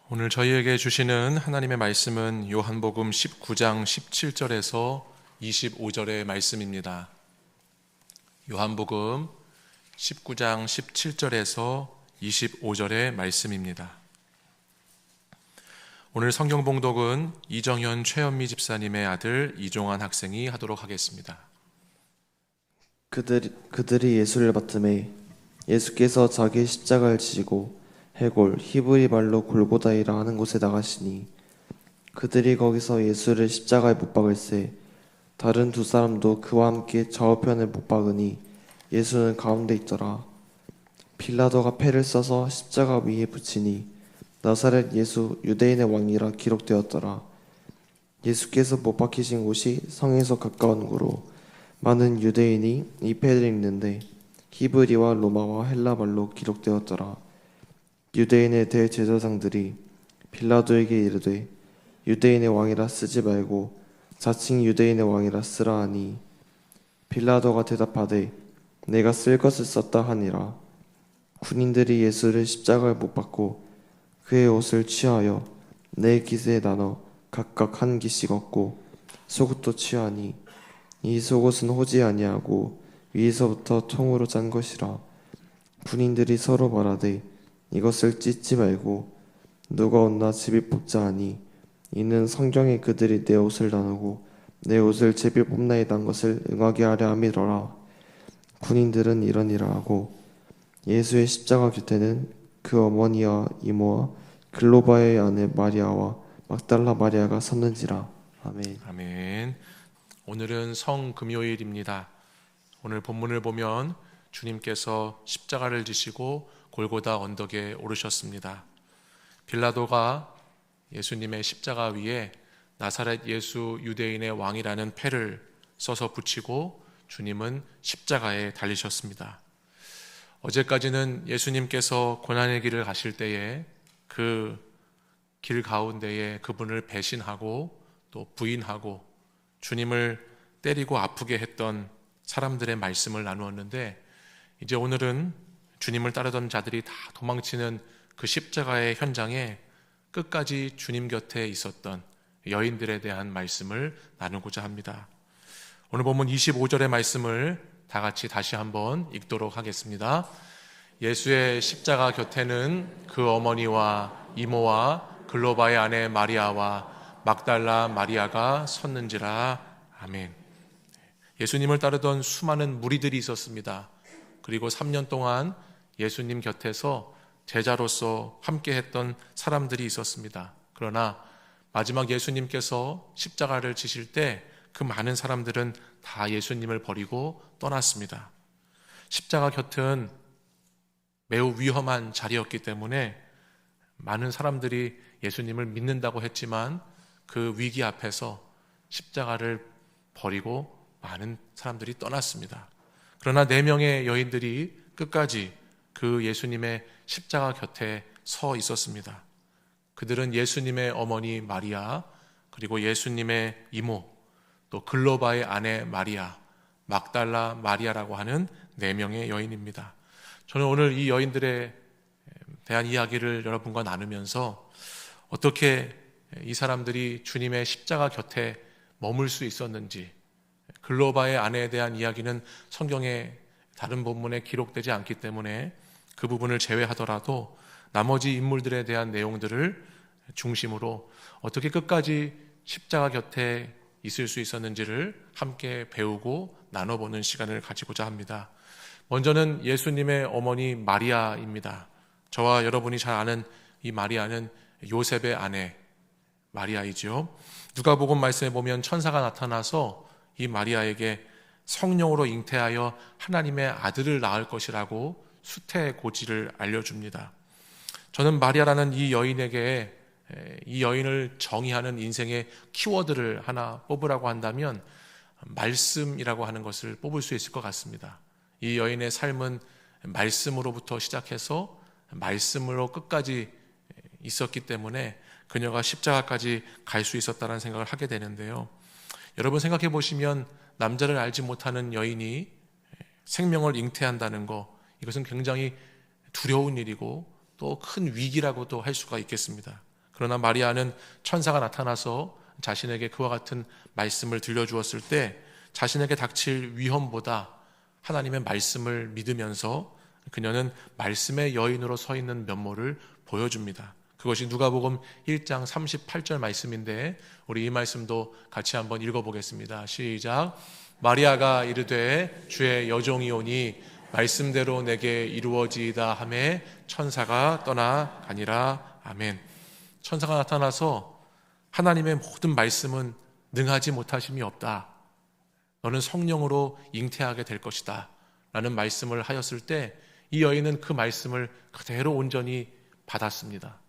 오늘 저희에게 주시는 하나님의 말씀은 요한복음 19장 17절에서 25절의 말씀입니다. 요한복음 19장 17절에서 25절의 말씀입니다. 오늘 성경 봉독은 이정현 최현미 집사님의 아들 이종환 학생이 하도록 하겠습니다. 그들이 예수를 맡음에 예수께서 자기 십자가를 지시고 해골 히브리 말로 골고다이라 하는 곳에 나가시니 그들이 거기서 예수를 십자가에 못 박을새 다른 두 사람도 그와 함께 좌우편에 못 박으니 예수는 가운데 있더라. 빌라도가 패를 써서 십자가 위에 붙이니 나사렛 예수 유대인의 왕이라 기록되었더라. 예수께서 못 박히신 곳이 성에서 가까운 곳으로 많은 유대인이 이 패를 읽는데 히브리와 로마와 헬라 말로 기록되었더라. 유대인의 대제사장들이 빌라도에게 이르되 유대인의 왕이라 쓰지 말고 자칭 유대인의 왕이라 쓰라 하니 빌라도가 대답하되 내가 쓸 것을 썼다 하니라. 군인들이 예수를 십자가에 못 박고 그의 옷을 취하여 네 깃에 나눠 각각 한 깃씩 얻고 속옷도 취하니 이 속옷은 호지 아니하고 위에서부터 통으로 짠 것이라. 군인들이 서로 말하되 이것을 찢지 말고 누가 얻나 제비 뽑자 하니 이는 성경에 그들이 내 옷을 나누고 내 옷을 제비 뽑나이다 한 것을 응하게 하려 함이로라. 군인들은 이러니라 하고 예수의 십자가 곁에는 그 어머니와 이모와 글로바의 아내 마리아와 막달라 마리아가 섰는지라. 아멘. 아멘. 오늘은 성금요일입니다. 오늘 본문을 보면 주님께서 십자가를 지시고 골고다 언덕에 오르셨습니다. 빌라도가 예수님의 십자가 위에 나사렛 예수 유대인의 왕이라는 패를 써서 붙이고 주님은 십자가에 달리셨습니다. 어제까지는 예수님께서 고난의 길을 가실 때에 그 길 가운데에 그분을 배신하고 또 부인하고 주님을 때리고 아프게 했던 사람들의 말씀을 나누었는데, 이제 오늘은 주님을 따르던 자들이 다 도망치는 그 십자가의 현장에 끝까지 주님 곁에 있었던 여인들에 대한 말씀을 나누고자 합니다. 오늘 본문 25절의 말씀을 다 같이 다시 한번 읽도록 하겠습니다. 예수의 십자가 곁에는 그 어머니와 이모와 글로바의 아내 마리아와 막달라 마리아가 섰는지라. 아멘. 예수님을 따르던 수많은 무리들이 있었습니다. 그리고 3년 동안 예수님 곁에서 제자로서 함께했던 사람들이 있었습니다. 그러나 마지막 예수님께서 십자가를 지실 때 그 많은 사람들은 다 예수님을 버리고 떠났습니다. 십자가 곁은 매우 위험한 자리였기 때문에 많은 사람들이 예수님을 믿는다고 했지만 그 위기 앞에서 십자가를 버리고 많은 사람들이 떠났습니다. 그러나 4명의 여인들이 끝까지 그 예수님의 십자가 곁에 서 있었습니다. 그들은 예수님의 어머니 마리아, 그리고 예수님의 이모, 또 글로바의 아내 마리아, 막달라 마리아라고 하는 4명의 여인입니다. 저는 오늘 이 여인들에 대한 이야기를 여러분과 나누면서 어떻게 이 사람들이 주님의 십자가 곁에 머물 수 있었는지, 글로바의 아내에 대한 이야기는 성경의 다른 본문에 기록되지 않기 때문에 그 부분을 제외하더라도 나머지 인물들에 대한 내용들을 중심으로 어떻게 끝까지 십자가 곁에 있을 수 있었는지를 함께 배우고 나눠보는 시간을 가지고자 합니다. 먼저는 예수님의 어머니 마리아입니다. 저와 여러분이 잘 아는 이 마리아는 요셉의 아내 마리아이죠. 누가복음 말씀에 보면 천사가 나타나서 이 마리아에게 성령으로 잉태하여 하나님의 아들을 낳을 것이라고 수태고지를 알려줍니다. 저는 마리아라는 이 여인에게, 이 여인을 정의하는 인생의 키워드를 하나 뽑으라고 한다면 말씀이라고 하는 것을 뽑을 수 있을 것 같습니다. 이 여인의 삶은 말씀으로부터 시작해서 말씀으로 끝까지 있었기 때문에 그녀가 십자가까지 갈 수 있었다는 생각을 하게 되는데요. 여러분 생각해 보시면 남자를 알지 못하는 여인이 생명을 잉태한다는 것, 이것은 굉장히 두려운 일이고 또 큰 위기라고도 할 수가 있겠습니다. 그러나 마리아는 천사가 나타나서 자신에게 그와 같은 말씀을 들려주었을 때 자신에게 닥칠 위험보다 하나님의 말씀을 믿으면서 그녀는 말씀의 여인으로 서 있는 면모를 보여줍니다. 그것이 누가복음 1장 38절 말씀인데 우리 이 말씀도 같이 한번 읽어보겠습니다. 시작. 마리아가 이르되 주의 여종이 오니 말씀대로 내게 이루어지이다 하매 천사가 떠나가니라. 아멘. 천사가 나타나서 하나님의 모든 말씀은 능하지 못하심이 없다. 너는 성령으로 잉태하게 될 것이다 라는 말씀을 하였을 때 이 여인은 그 말씀을 그대로 온전히 받았습니다.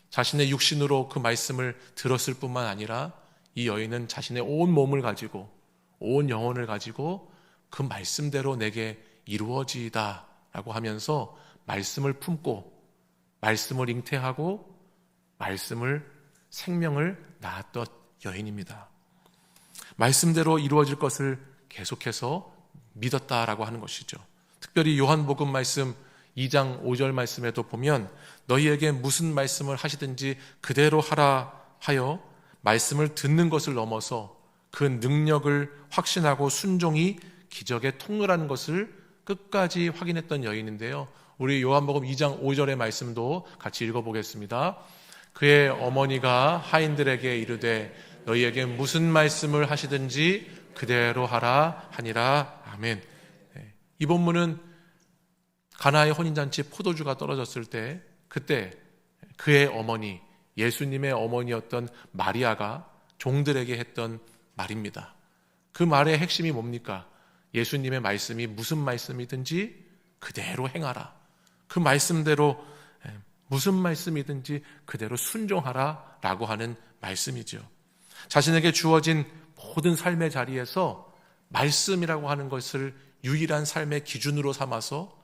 자신의 육신으로 그 말씀을 들었을 뿐만 아니라 이 여인은 자신의 온 몸을 가지고 온 영혼을 가지고 그 말씀대로 내게 이루어지이다 라고 하면서 말씀을 품고 말씀을 잉태하고 말씀을 생명을 낳았던 여인입니다. 말씀대로 이루어질 것을 계속해서 믿었다라고 하는 것이죠. 특별히 요한복음 말씀 2장 5절 말씀에도 보면 너희에게 무슨 말씀을 하시든지 그대로 하라 하여 말씀을 듣는 것을 넘어서 그 능력을 확신하고 순종이 기적의 통로라는 것을 끝까지 확인했던 여인인데요. 우리 요한복음 2장 5절의 말씀도 같이 읽어보겠습니다. 그의 어머니가 하인들에게 이르되 너희에게 무슨 말씀을 하시든지 그대로 하라 하니라. 아멘. 이 본문은 가나의 혼인잔치 포도주가 떨어졌을 때 그때 그의 어머니 예수님의 어머니였던 마리아가 종들에게 했던 말입니다. 그 말의 핵심이 뭡니까? 예수님의 말씀이 무슨 말씀이든지 그대로 행하라. 그 말씀대로 무슨 말씀이든지 그대로 순종하라 라고 하는 말씀이죠. 자신에게 주어진 모든 삶의 자리에서 말씀이라고 하는 것을 유일한 삶의 기준으로 삼아서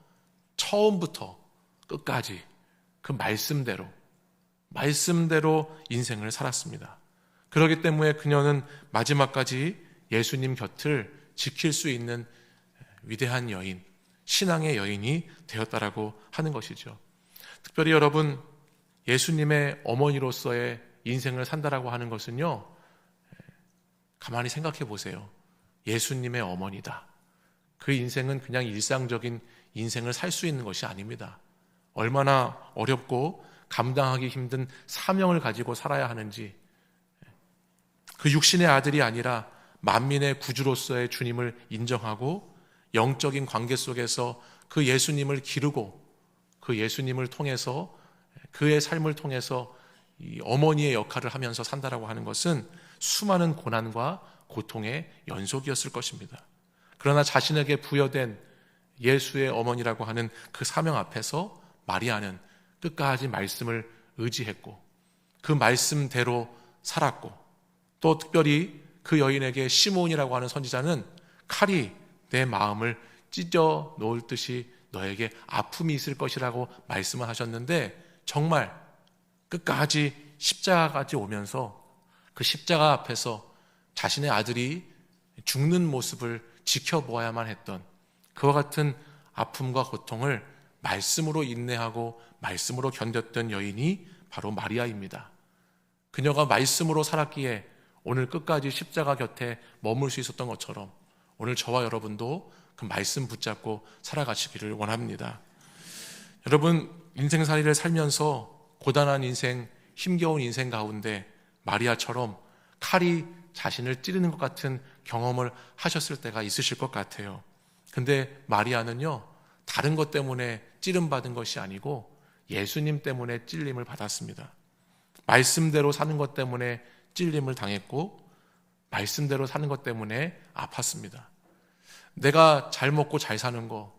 처음부터 끝까지 그 말씀대로 인생을 살았습니다. 그렇기 때문에 그녀는 마지막까지 예수님 곁을 지킬 수 있는 위대한 여인, 신앙의 여인이 되었다라고 하는 것이죠. 특별히 여러분, 예수님의 어머니로서의 인생을 산다라고 하는 것은요, 가만히 생각해 보세요. 예수님의 어머니다. 그 인생은 그냥 일상적인 인생을 살 수 있는 것이 아닙니다. 얼마나 어렵고 감당하기 힘든 사명을 가지고 살아야 하는지, 그 육신의 아들이 아니라 만민의 구주로서의 주님을 인정하고 영적인 관계 속에서 그 예수님을 기르고 그 예수님을 통해서 그의 삶을 통해서 이 어머니의 역할을 하면서 산다라고 하는 것은 수많은 고난과 고통의 연속이었을 것입니다. 그러나 자신에게 부여된 예수의 어머니라고 하는 그 사명 앞에서 마리아는 끝까지 말씀을 의지했고 그 말씀대로 살았고 또 특별히 그 여인에게 시몬이라고 하는 선지자는 칼이 내 마음을 찢어 놓을 듯이 너에게 아픔이 있을 것이라고 말씀을 하셨는데 정말 끝까지 십자가까지 오면서 그 십자가 앞에서 자신의 아들이 죽는 모습을 지켜보아야만 했던 그와 같은 아픔과 고통을 말씀으로 인내하고 말씀으로 견뎠던 여인이 바로 마리아입니다. 그녀가 말씀으로 살았기에 오늘 끝까지 십자가 곁에 머물 수 있었던 것처럼 오늘 저와 여러분도 그 말씀 붙잡고 살아가시기를 원합니다. 여러분, 인생살이를 살면서 고단한 인생, 힘겨운 인생 가운데 마리아처럼 칼이 자신을 찌르는 것 같은 경험을 하셨을 때가 있으실 것 같아요. 근데 마리아는요, 다른 것 때문에 찌름받은 것이 아니고 예수님 때문에 찔림을 받았습니다. 말씀대로 사는 것 때문에 찔림을 당했고 말씀대로 사는 것 때문에 아팠습니다. 내가 잘 먹고 잘 사는 거,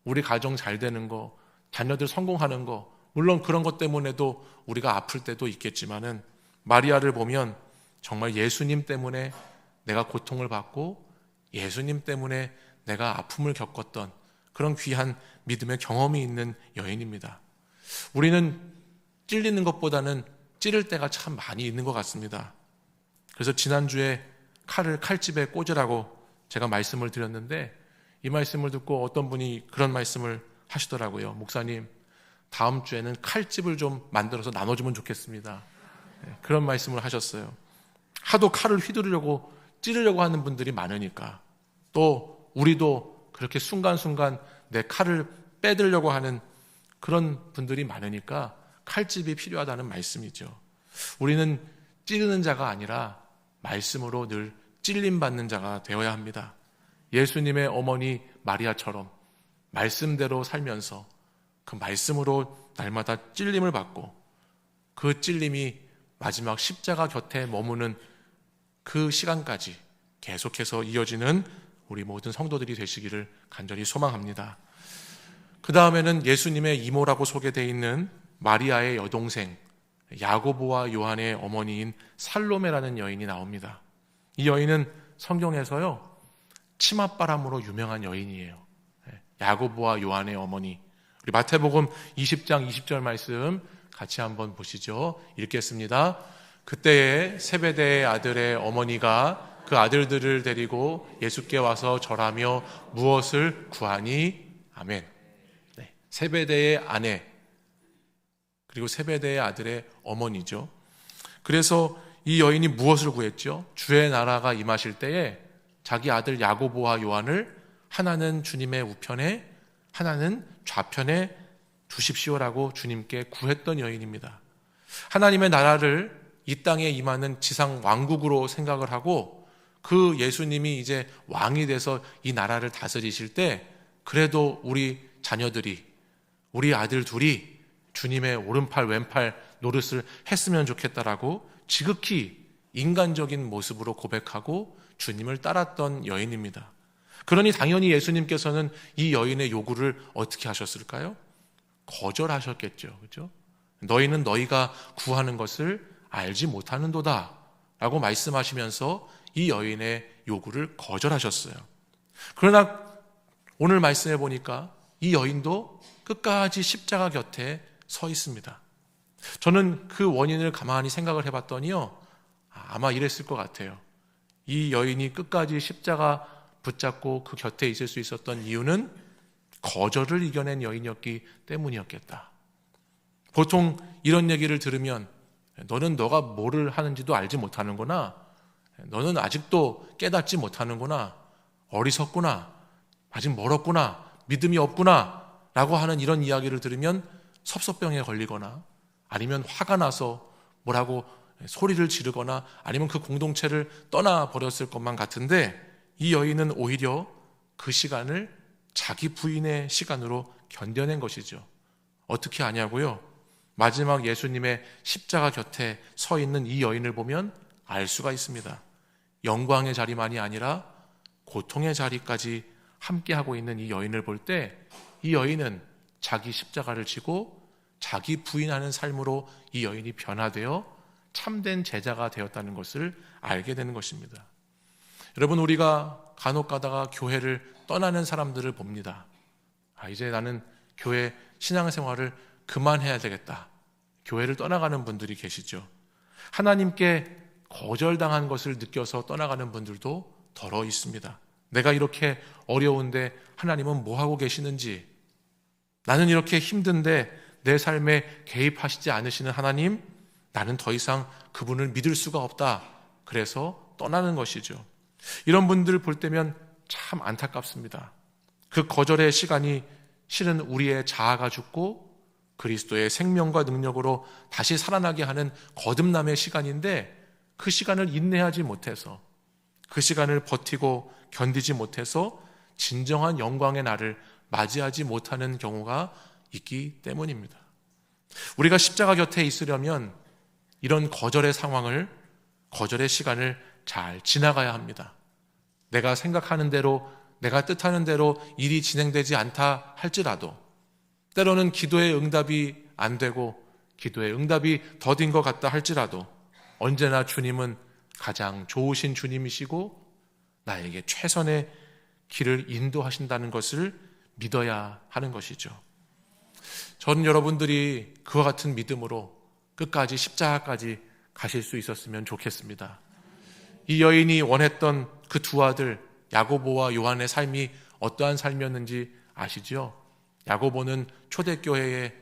우리 가정 잘 되는 거, 자녀들 성공하는 거, 물론 그런 것 때문에도 우리가 아플 때도 있겠지만은 마리아를 보면 정말 예수님 때문에 내가 고통을 받고 예수님 때문에 내가 아픔을 겪었던 그런 귀한 믿음의 경험이 있는 여인입니다. 우리는 찔리는 것보다는 찌를 때가 참 많이 있는 것 같습니다. 그래서 지난주에 칼을 칼집에 꽂으라고 제가 말씀을 드렸는데 이 말씀을 듣고 어떤 분이 그런 말씀을 하시더라고요. 목사님, 다음 주에는 칼집을 좀 만들어서 나눠주면 좋겠습니다. 그런 말씀을 하셨어요. 하도 칼을 휘두르려고 찌르려고 하는 분들이 많으니까, 또 우리도 그렇게 순간순간 내 칼을 빼들려고 하는 그런 분들이 많으니까 칼집이 필요하다는 말씀이죠. 우리는 찌르는 자가 아니라 말씀으로 늘 찔림받는 자가 되어야 합니다. 예수님의 어머니 마리아처럼 말씀대로 살면서 그 말씀으로 날마다 찔림을 받고, 그 찔림이 마지막 십자가 곁에 머무는 그 시간까지 계속해서 이어지는 우리 모든 성도들이 되시기를 간절히 소망합니다. 그 다음에는 예수님의 이모라고 소개되어 있는 마리아의 여동생 야고보와 요한의 어머니인 살로메라는 여인이 나옵니다. 이 여인은 성경에서요, 치맛바람으로 유명한 여인이에요. 야고보와 요한의 어머니. 우리 마태복음 20장 20절 말씀 같이 한번 보시죠. 읽겠습니다. 그때에 세베대의 아들의 어머니가 그 아들들을 데리고 예수께 와서 절하며 무엇을 구하니? 아멘. 네. 세베대의 아내, 그리고 세베대의 아들의 어머니죠. 그래서 이 여인이 무엇을 구했죠? 주의 나라가 임하실 때에 자기 아들 야고보와 요한을 하나는 주님의 우편에, 하나는 좌편에 두십시오라고 주님께 구했던 여인입니다. 하나님의 나라를 이 땅에 임하는 지상 왕국으로 생각을 하고, 그 예수님이 이제 왕이 돼서 이 나라를 다스리실 때 그래도 우리 자녀들이, 우리 아들 둘이 주님의 오른팔 왼팔 노릇을 했으면 좋겠다라고 지극히 인간적인 모습으로 고백하고 주님을 따랐던 여인입니다. 그러니 당연히 예수님께서는 이 여인의 요구를 어떻게 하셨을까요? 거절하셨겠죠. 그렇죠? 너희는 너희가 구하는 것을 알지 못하는도다 라고 말씀하시면서 이 여인의 요구를 거절하셨어요. 그러나 오늘 말씀해 보니까 이 여인도 끝까지 십자가 곁에 서 있습니다. 저는 그 원인을 가만히 생각을 해봤더니요, 아마 이랬을 것 같아요. 이 여인이 끝까지 십자가 붙잡고 그 곁에 있을 수 있었던 이유는 거절을 이겨낸 여인이었기 때문이었겠다. 보통 이런 얘기를 들으면 너는 너가 뭐를 하는지도 알지 못하는구나, 너는 아직도 깨닫지 못하는구나, 어리석구나, 아직 멀었구나, 믿음이 없구나 라고 하는 이런 이야기를 들으면 섭섭병에 걸리거나 아니면 화가 나서 뭐라고 소리를 지르거나 아니면 그 공동체를 떠나버렸을 것만 같은데, 이 여인은 오히려 그 시간을 자기 부인의 시간으로 견뎌낸 것이죠. 어떻게 아냐고요? 마지막 예수님의 십자가 곁에 서 있는 이 여인을 보면 알 수가 있습니다. 영광의 자리만이 아니라 고통의 자리까지 함께하고 있는 이 여인을 볼 때, 이 여인은 자기 십자가를 지고 자기 부인하는 삶으로 이 여인이 변화되어 참된 제자가 되었다는 것을 알게 되는 것입니다. 여러분, 우리가 간혹 가다가 교회를 떠나는 사람들을 봅니다. 이제 나는 교회 신앙생활을 그만해야 되겠다, 교회를 떠나가는 분들이 계시죠. 하나님께 거절당한 것을 느껴서 떠나가는 분들도 더러 있습니다. 내가 이렇게 어려운데 하나님은 뭐하고 계시는지, 나는 이렇게 힘든데 내 삶에 개입하시지 않으시는 하나님, 나는 더 이상 그분을 믿을 수가 없다, 그래서 떠나는 것이죠. 이런 분들을 볼 때면 참 안타깝습니다. 그 거절의 시간이 실은 우리의 자아가 죽고 그리스도의 생명과 능력으로 다시 살아나게 하는 거듭남의 시간인데, 그 시간을 인내하지 못해서, 그 시간을 버티고 견디지 못해서 진정한 영광의 날을 맞이하지 못하는 경우가 있기 때문입니다. 우리가 십자가 곁에 있으려면 이런 거절의 상황을, 거절의 시간을 잘 지나가야 합니다. 내가 생각하는 대로, 내가 뜻하는 대로 일이 진행되지 않다 할지라도, 때로는 기도의 응답이 안 되고 기도의 응답이 더딘 것 같다 할지라도, 언제나 주님은 가장 좋으신 주님이시고 나에게 최선의 길을 인도하신다는 것을 믿어야 하는 것이죠. 저는 여러분들이 그와 같은 믿음으로 끝까지 십자가까지 가실 수 있었으면 좋겠습니다. 이 여인이 원했던 그 두 아들 야고보와 요한의 삶이 어떠한 삶이었는지 아시죠? 야고보는 초대교회에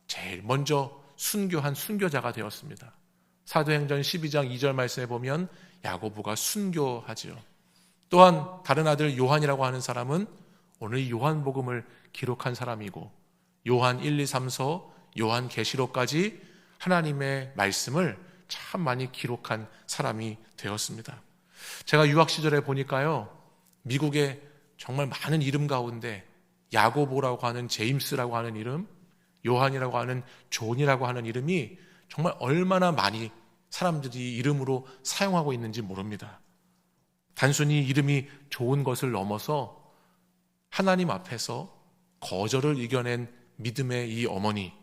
제일 먼저 순교한 순교자가 되었습니다. 사도행전 12장 2절 말씀에 보면 야고보가 순교하지요. 또한 다른 아들 요한이라고 하는 사람은 오늘 요한복음을 기록한 사람이고 요한 1, 2, 3서, 요한 계시록까지 하나님의 말씀을 참 많이 기록한 사람이 되었습니다. 제가 유학 시절에 보니까요, 미국의 정말 많은 이름 가운데 야고보라고 하는 제임스라고 하는 이름, 요한이라고 하는 존이라고 하는 이름이 정말 얼마나 많이 사람들이 이름으로 사용하고 있는지 모릅니다. 단순히 이름이 좋은 것을 넘어서 하나님 앞에서 거절을 이겨낸 믿음의 이 어머니,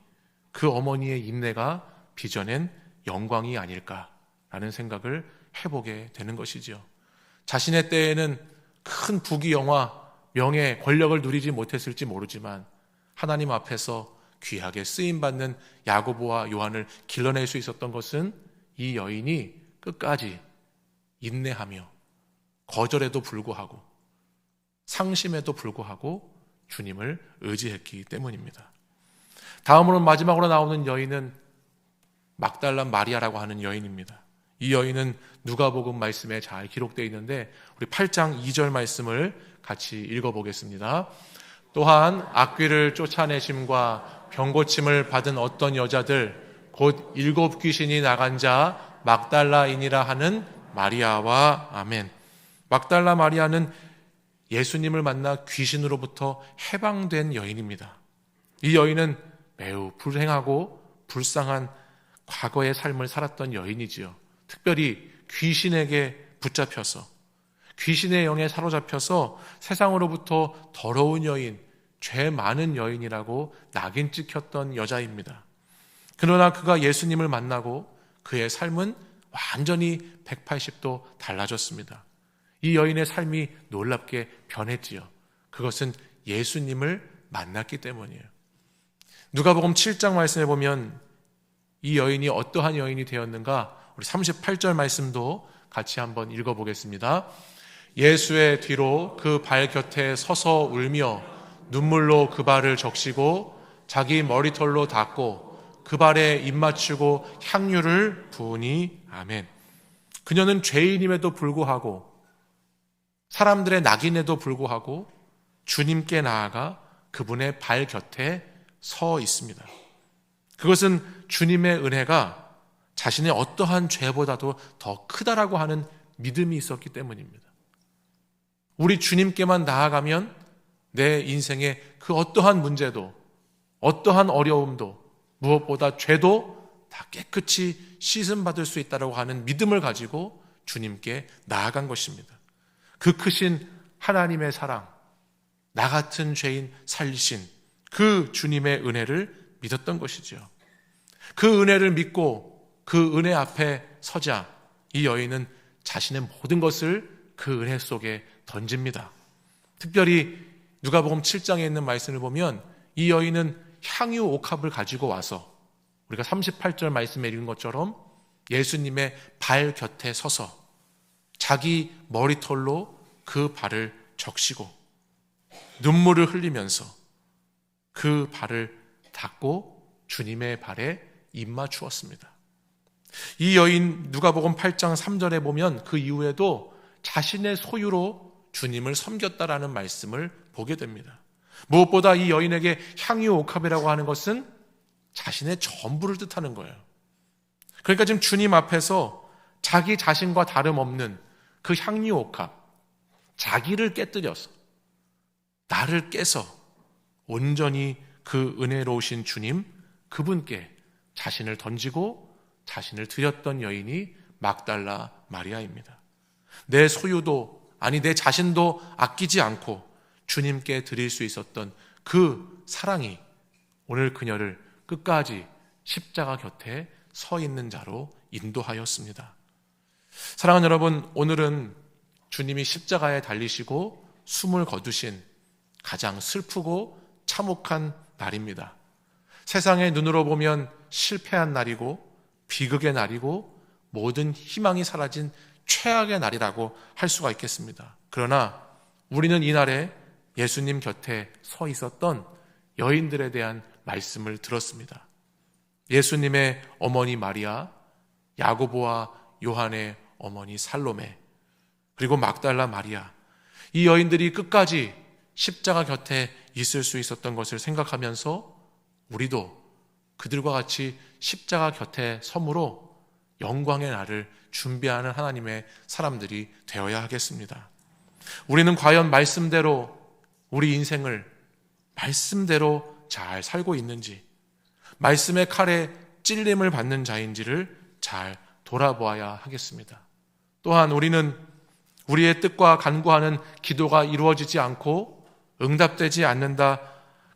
그 어머니의 인내가 빚어낸 영광이 아닐까라는 생각을 해보게 되는 것이죠. 자신의 때에는 큰 부귀영화, 명예, 권력을 누리지 못했을지 모르지만 하나님 앞에서 귀하게 쓰임받는 야고보와 요한을 길러낼 수 있었던 것은 이 여인이 끝까지 인내하며 거절에도 불구하고 상심에도 불구하고 주님을 의지했기 때문입니다. 다음으로 마지막으로 나오는 여인은 막달라 마리아라고 하는 여인입니다. 이 여인은 누가복음 말씀에 잘 기록되어 있는데 우리 8장 2절 말씀을 같이 읽어보겠습니다. 또한 악귀를 쫓아내심과 병고침을 받은 어떤 여자들 곧 7 귀신이 나간 자 막달라인이라 하는 마리아와 아멘. 막달라 마리아는 예수님을 만나 귀신으로부터 해방된 여인입니다. 이 여인은 매우 불행하고 불쌍한 과거의 삶을 살았던 여인이지요. 특별히 귀신에게 붙잡혀서 귀신의 영에 사로잡혀서 세상으로부터 더러운 여인, 죄 많은 여인이라고 낙인 찍혔던 여자입니다. 그러나 그가 예수님을 만나고 그의 삶은 완전히 180도 달라졌습니다. 이 여인의 삶이 놀랍게 변했지요. 그것은 예수님을 만났기 때문이에요. 누가복음 7장 말씀에 보면 이 여인이 어떠한 여인이 되었는가? 우리 38절 말씀도 같이 한번 읽어보겠습니다. 예수의 뒤로 그 발 곁에 서서 울며 눈물로 그 발을 적시고 자기 머리털로 닦고 그 발에 입 맞추고 향유를 부으니 아멘. 그녀는 죄인임에도 불구하고 사람들의 낙인에도 불구하고 주님께 나아가 그분의 발 곁에 서 있습니다. 그것은 주님의 은혜가 자신의 어떠한 죄보다도 더 크다라고 하는 믿음이 있었기 때문입니다. 우리 주님께만 나아가면 내 인생의 그 어떠한 문제도 어떠한 어려움도 무엇보다 죄도 다 깨끗이 씻음받을 수 있다고 하는 믿음을 가지고 주님께 나아간 것입니다. 그 크신 하나님의 사랑, 나 같은 죄인 살리신 그 주님의 은혜를 믿었던 것이죠. 그 은혜를 믿고 그 은혜 앞에 서자 이 여인은 자신의 모든 것을 그 은혜 속에 던집니다. 특별히 누가복음 7장에 있는 말씀을 보면 이 여인은 향유 옥합을 가지고 와서 우리가 38절 말씀에 읽은 것처럼 예수님의 발 곁에 서서 자기 머리털로 그 발을 적시고 눈물을 흘리면서 그 발을 닦고 주님의 발에 입 맞추었습니다. 이 여인 누가복음 8장 3절에 보면 그 이후에도 자신의 소유로 주님을 섬겼다라는 말씀을 보게 됩니다. 무엇보다 이 여인에게 향유 옥합이라고 하는 것은 자신의 전부를 뜻하는 거예요. 그러니까 지금 주님 앞에서 자기 자신과 다름없는 그 향유 옥합, 자기를 깨뜨려서 나를 깨서 온전히 그 은혜로우신 주님, 그분께 자신을 던지고 자신을 드렸던 여인이 막달라 마리아입니다. 내 소유도 아니 내 자신도 아끼지 않고 주님께 드릴 수 있었던 그 사랑이 오늘 그녀를 끝까지 십자가 곁에 서 있는 자로 인도하였습니다. 사랑하는 여러분, 오늘은 주님이 십자가에 달리시고 숨을 거두신 가장 슬프고 참혹한 날입니다. 세상의 눈으로 보면 실패한 날이고 비극의 날이고 모든 희망이 사라진 최악의 날이라고 할 수가 있겠습니다. 그러나 우리는 이 날에 예수님 곁에 서 있었던 여인들에 대한 말씀을 들었습니다. 예수님의 어머니 마리아, 야고보와 요한의 어머니 살로메, 그리고 막달라 마리아, 이 여인들이 끝까지 십자가 곁에 있을 수 있었던 것을 생각하면서 우리도 그들과 같이 십자가 곁에 섬으로 영광의 날을 준비하는 하나님의 사람들이 되어야 하겠습니다. 우리는 과연 말씀대로 우리 인생을 말씀대로 잘 살고 있는지, 말씀의 칼에 찔림을 받는 자인지를 잘 돌아보아야 하겠습니다. 또한 우리는 우리의 뜻과 간구하는 기도가 이루어지지 않고 응답되지 않는다,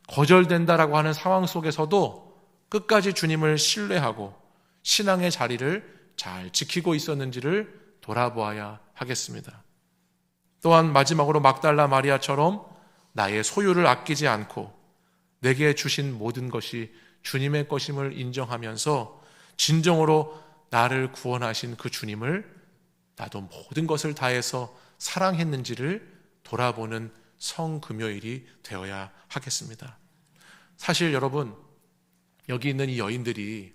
거절된다라고 하는 상황 속에서도 끝까지 주님을 신뢰하고 신앙의 자리를 잘 지키고 있었는지를 돌아보아야 하겠습니다. 또한 마지막으로 막달라 마리아처럼 나의 소유를 아끼지 않고 내게 주신 모든 것이 주님의 것임을 인정하면서 진정으로 나를 구원하신 그 주님을 나도 모든 것을 다해서 사랑했는지를 돌아보는 성금요일이 되어야 하겠습니다. 사실 여러분, 여기 있는 이 여인들이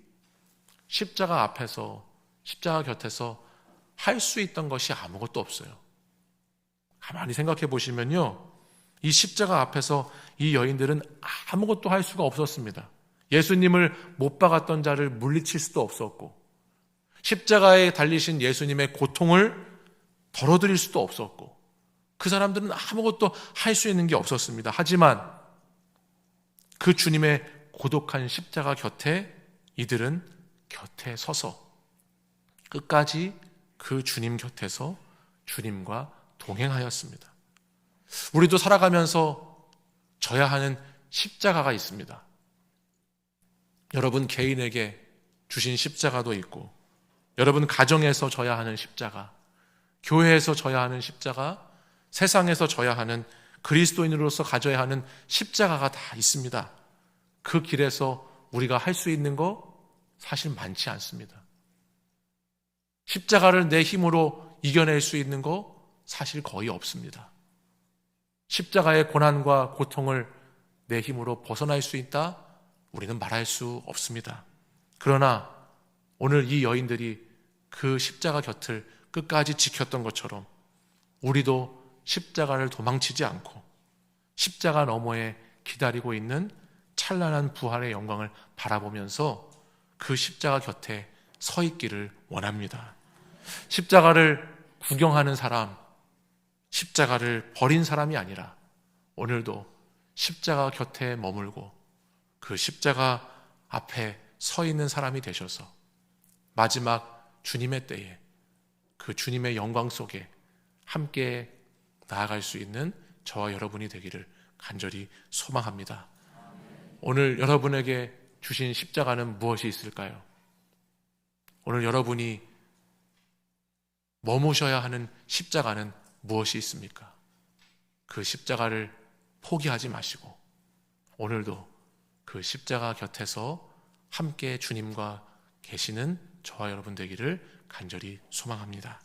십자가 앞에서, 십자가 곁에서 할 수 있던 것이 아무것도 없어요. 가만히 생각해 보시면요, 이 십자가 앞에서 이 여인들은 아무것도 할 수가 없었습니다. 예수님을 못 박았던 자를 물리칠 수도 없었고, 십자가에 달리신 예수님의 고통을 덜어드릴 수도 없었고, 그 사람들은 아무것도 할 수 있는 게 없었습니다. 하지만 그 주님의 고독한 십자가 곁에 이들은 곁에 서서 끝까지 그 주님 곁에서 주님과 동행하였습니다. 우리도 살아가면서 져야 하는 십자가가 있습니다. 여러분 개인에게 주신 십자가도 있고, 여러분 가정에서 져야 하는 십자가, 교회에서 져야 하는 십자가, 세상에서 져야 하는, 그리스도인으로서 가져야 하는 십자가가 다 있습니다. 그 길에서 우리가 할 수 있는 거 사실 많지 않습니다. 십자가를 내 힘으로 이겨낼 수 있는 거 사실 거의 없습니다. 십자가의 고난과 고통을 내 힘으로 벗어날 수 있다? 우리는 말할 수 없습니다. 그러나 오늘 이 여인들이 그 십자가 곁을 끝까지 지켰던 것처럼 우리도 십자가를 도망치지 않고 십자가 너머에 기다리고 있는 찬란한 부활의 영광을 바라보면서 그 십자가 곁에 서 있기를 원합니다. 십자가를 구경하는 사람, 십자가를 버린 사람이 아니라 오늘도 십자가 곁에 머물고 그 십자가 앞에 서 있는 사람이 되셔서 마지막 주님의 때에 그 주님의 영광 속에 함께 나아갈 수 있는 저와 여러분이 되기를 간절히 소망합니다. 오늘 여러분에게 주신 십자가는 무엇이 있을까요? 오늘 여러분이 머무셔야 하는 십자가는 무엇이 있습니까? 그 십자가를 포기하지 마시고 오늘도 그 십자가 곁에서 함께 주님과 계시는 저와 여러분 되기를 간절히 소망합니다.